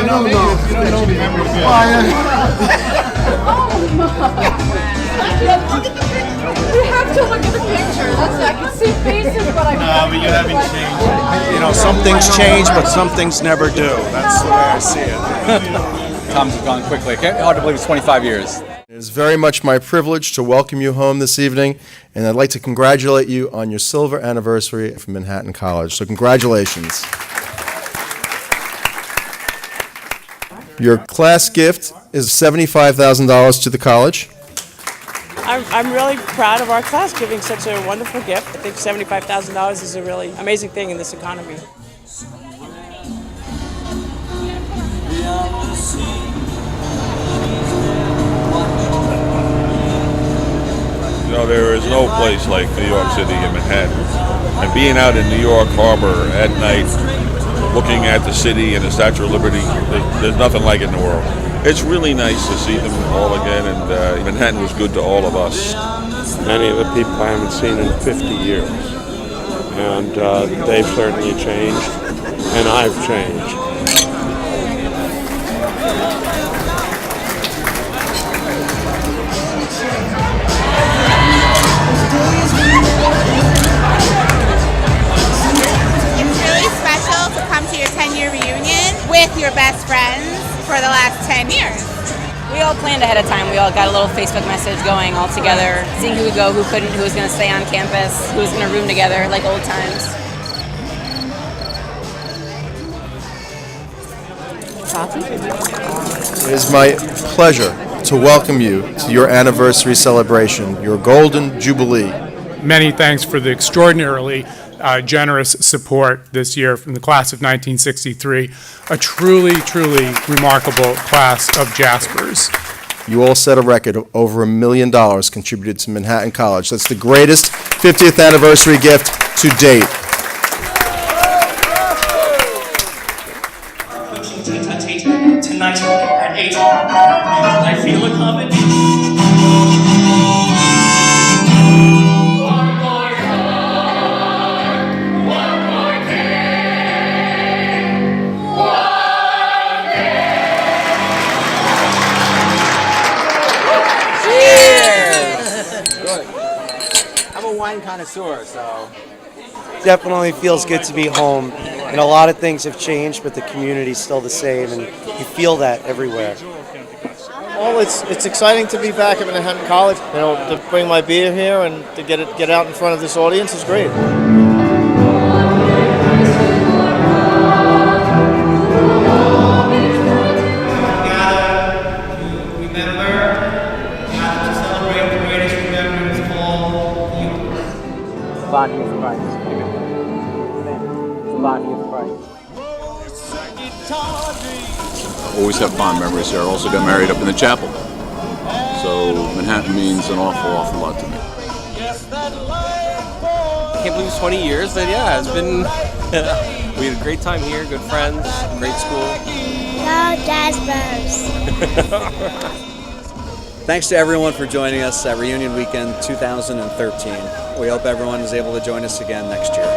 don't know. You don't know the members yet. We have to look at the picture. I can see faces, but I can't. But you haven't changed. You know, some things change, but some things never do. That's the way I see it. Times have gone quickly. Hard to believe it's 25 years. It is very much my privilege to welcome you home this evening, and I'd like to congratulate you on your silver anniversary from Manhattan College. So congratulations. Your class gift is $75,000 to the college. I'm really proud of our class giving such a wonderful gift. I think $75,000 is a really amazing thing in this economy. You know, there is no place like New York City and Manhattan. And being out in New York Harbor at night, looking at the city and the Statue of Liberty, there's nothing like it in the world. It's really nice to see them all again, and Manhattan was good to all of us. Many of the people I haven't seen in 50 years, and they've certainly changed, and I've changed. It's really special to come to your 10-year reunion with your best friends for the last 10 years. We all planned ahead of time. We all got a little Facebook message going all together, seeing who would go, who couldn't, who was going to stay on campus, who was going to room together like old times. It is my pleasure to welcome you to your anniversary celebration, your Golden Jubilee. Many thanks for the extraordinarily generous support this year from the class of 1963, a truly, truly remarkable class of Jaspers. You all set a record of over $1 million contributed to Manhattan College. That's the greatest 50th anniversary gift to date. Tonight at 8, I feel a coming. I'm a wine connoisseur, so. Definitely feels good to be home, and a lot of things have changed, but the community's still the same, and you feel that everywhere. Well, it's exciting to be back at Manhattan College. You know, to bring my beer here and to get out in front of this audience is great. Body of Christ. The body of Christ. Always have fond memories here. I also got married up in the chapel. So Manhattan means an awful, awful lot to me. I can't believe it's 20 years, but yeah, it's been, we had a great time here, good friends, great school. Go Jaspers! Thanks to everyone for joining us at Reunion Weekend 2013. We hope everyone is able to join us again next year.